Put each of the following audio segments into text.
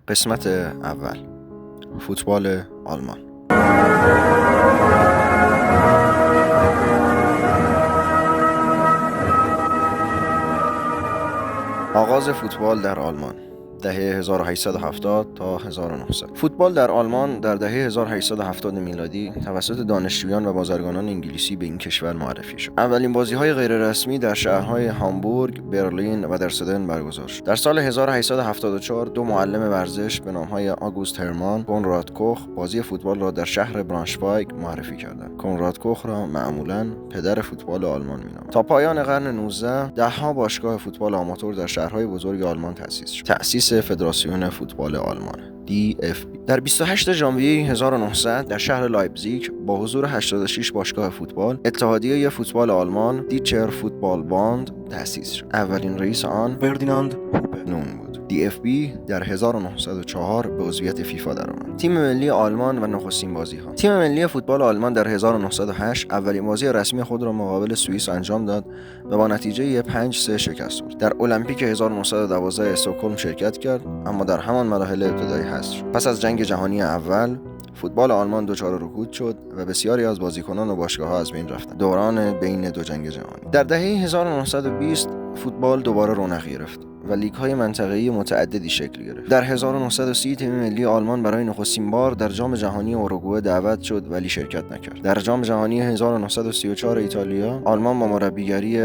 قسمت اول، فوتبال آلمان. آغاز فوتبال در آلمان دهه 1870 تا 1900. فوتبال در آلمان در دهه 1870 میلادی توسط دانشجویان و بازرگانان انگلیسی به این کشور معرفی شد. اولین بازی‌های غیررسمی در شهرهای هامبورگ، برلین و درسدن برگزار شد. در سال 1874 دو معلم ورزش به نام‌های آگوست هرمان، کنراد کوخ بازی فوتبال را در شهر برانشوایگ معرفی کردند. کنراد کوخ را معمولاً پدر فوتبال آلمان می‌نامند. تا پایان قرن 19 ده‌ها باشگاه فوتبال آماتور در شهرهای بزرگ آلمان تأسیس شد. تأسیس فدراسیون فوتبال آلمان DFB در 28 ژانویه 1900 در شهر لایپزیگ با حضور 86 باشگاه فوتبال اتحادیه فوتبال آلمان دیچر فوتبال باند تأسیس شد. اولین رئیس آن فردیناند هوپنون بود. DFB در 1904 به عضویت فیفا درآمد. تیم ملی آلمان و نخستین بازی‌ها. تیم ملی فوتبال آلمان در 1908 اولین بازی رسمی خود را مقابل سوئیس انجام داد و با نتیجه 5-3 شکست خورد. در المپیک 1912 استکهلم شرکت کرد، اما در همان مراحل ابتدایی حذف شد. پس از جنگ جهانی اول فوتبال آلمان دچار رکود شد و بسیاری از بازیکنان و باشگاه‌ها از بین رفتند. دوران بین دو جنگ جهانی. در دهه 1920 فوتبال دوباره رونق گرفت و لیگ‌های منطقه‌ای متعددی شکل گرفت. در 1930 تیم ملی آلمان برای نخستین بار در جام جهانی اوروگوئه دعوت شد ولی شرکت نکرد. در جام جهانی 1934 ایتالیا، آلمان با مربیگری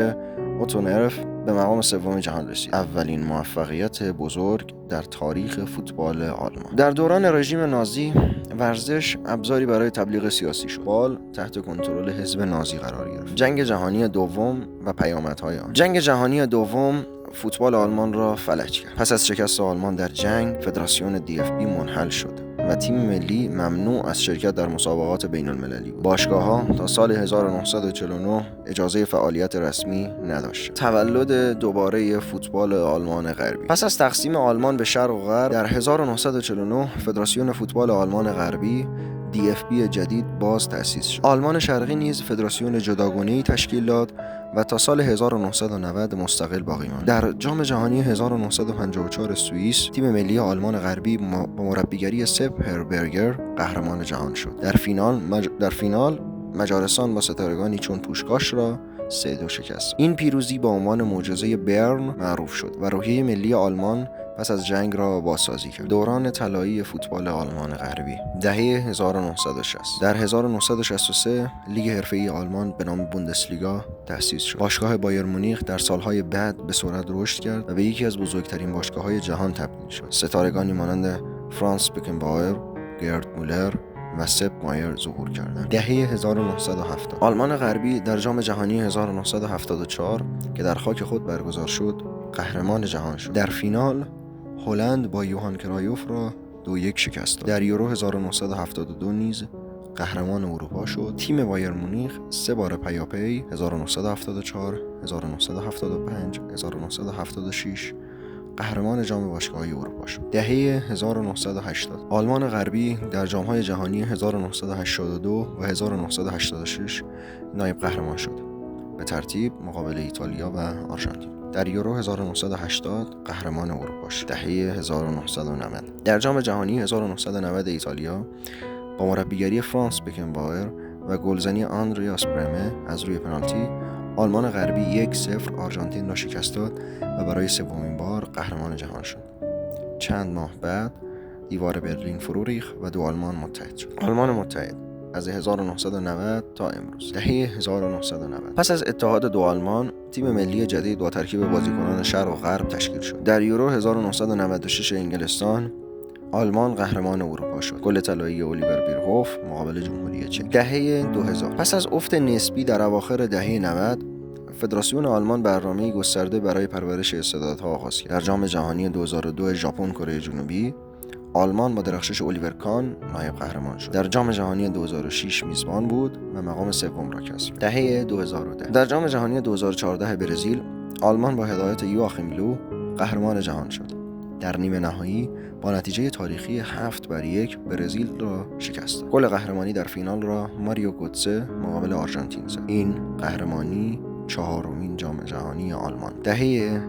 اوتو نرف به مقام سوم جهان رسید. اولین موفقیت بزرگ در تاریخ فوتبال آلمان. در دوران رژیم نازی ورزش ابزاری برای تبلیغ سیاسی شد. فوتبال تحت کنترل حزب نازی قرار گرفت. جنگ جهانی دوم و پیامدهای آن. جنگ جهانی دوم فوتبال آلمان را فلج کرد. پس از شکست آلمان در جنگ، فدراسیون DFB منحل شد و تیم ملی ممنوع از شرکت در مسابقات بین المللی بود. باشگاه‌ها تا سال 1949 اجازه فعالیت رسمی نداشتند. تولد دوباره فوتبال آلمان غربی. پس از تقسیم آلمان به شرق و غرب در 1949 فدراسیون فوتبال آلمان غربی DFB جدید باز تأسیس شد. آلمان شرقی نیز فدراسیون جداگانه‌ای تشکیل داد و تا سال 1990 مستقل باقی ماند. در جام جهانی 1954 سوئیس تیم ملی آلمان غربی با مربیگری سپ هربرگر قهرمان جهان شد. در فینال مجارستان با ستارگانی چون پوشکاش را 3-2 شکست. این پیروزی با عنوان معجزه برن معروف شد و روحیه ملی آلمان پس از جنگ را بازسازی کرد. دوران طلایی فوتبال آلمان غربی دهه 1960. در 1963 لیگ حرفه‌ای آلمان به نام بوندسلیگا تأسیس شد. باشگاه بایر مونیخ در سالهای بعد به سرعت رشد کرد و به یکی از بزرگترین باشگاه‌های جهان تبدیل شد. ستارگانی مانند فرانس بکنباور، گرد مولر و سپ مایر ظهور کردند. دهه 1970 آلمان غربی در جام جهانی 1974 که در خاک خود برگزار شد قهرمان جهان شد. در فینال هلند با یوهان کرایوف را 2-1 شکست داد. در یورو 1972 نیز قهرمان اروپا شد. تیم بایر مونیخ 3 بار پیاپی 1974، 1975، 1976 قهرمان جام باشگاه‌های اروپا شد. دهه 1980 آلمان غربی در جام‌های جهانی 1982 و 1986 نایب قهرمان شد، به ترتیب مقابل ایتالیا و آرژانتین. در یورو 1980 قهرمان اروپا شد. دهه 1990 در جام جهانی 1990 ایتالیا با مربیگری فرانس بکنباور و گلزنی آندریاس برمه از روی پنالتی آلمان غربی 1-0 آرژانتین را شکست داد و برای سومین بار قهرمان جهان شد. چند ماه بعد دیوار برلین فرو ریخت و دو آلمان متحد شد. آلمان متحد از 1990 تا امروز. دهه 1990 پس از اتحاد دو آلمان تیم ملی جدید با ترکیب بازیکنان شرق و غرب تشکیل شد. در یورو 1996 انگلستان آلمان قهرمان اروپا شد. گل طلایی الیور بیرهوف مقابل جمهوری چک. دهه 2000 پس از افت نسبی در اواخر دهه 90 فدراسیون آلمان برنامه‌ای گسترده برای پرورش استعدادها آغاز کرد. در جام جهانی 2002 ژاپن کره جنوبی آلمان با درخشش الیور کان نایب قهرمان شد. در جام جهانی 2006 میزبان بود و مقام سوم را کسب. دهه 2010 در جام جهانی 2014 برزیل آلمان با هدایت یواخیم لو قهرمان جهان شد. در نیمه نهایی با نتیجه تاریخی 7-1 برزیل را شکست داد. گل قهرمانی در فینال را ماریو گوتسه مقابل آرژانتین زد. این قهرمانی 4مین جام جهانی آلمان. دهه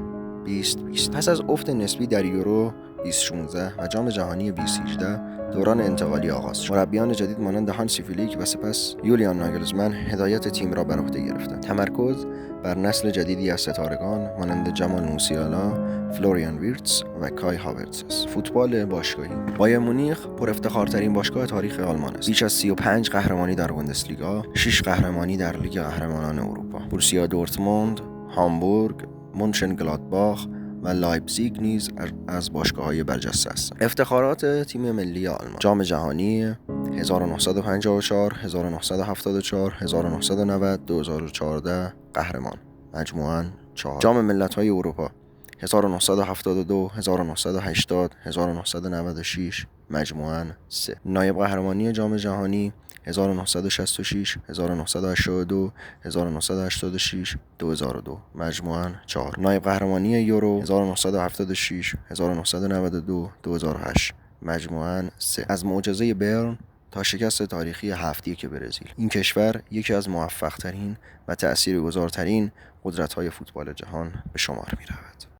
2020 پس از افت نسبی در یورو 2016 و جام جهانی 2018 دوران انتقالی آغاز شد. مربیان جدید مانند هانسی فلیک و سپس یولیان ناگلزمن هدایت تیم را بر عهده گرفتند. تمرکز بر نسل جدیدی از ستارگان مانند جمال موسیالا، فلوریان ویرتس و کای هاورتز است. فوتبال باشگاهی بایر مونیخ پر افتخارترین باشگاه تاریخ آلمان است. بیش از 35 قهرمانی در بوندسلیگا، 6 قهرمانی در لیگ قهرمانان اروپا. بورسیا دورتموند، هامبورگ، مونشنگلادباخ و لایپزیگ نیز از باشگاه‌های برجسته هستند. افتخارات تیم ملی آلمان: جام جهانی 1954 1974 1990 2014 قهرمان مجموعاً 4. جام ملت‌های اروپا 1972 1980 1996 مجموعاً 3. نایب قهرمانی جام جهانی 1966 1982 1986 2002 مجموعاً 4. نایب قهرمانی یورو 1976 1992 2008 مجموعاً 3. از معجزه برن تا شکست تاریخی 7-1 برزیل، این کشور یکی از موفق‌ترین و تأثیرگذارترین قدرت‌های فوتبال جهان به شمار می‌رود.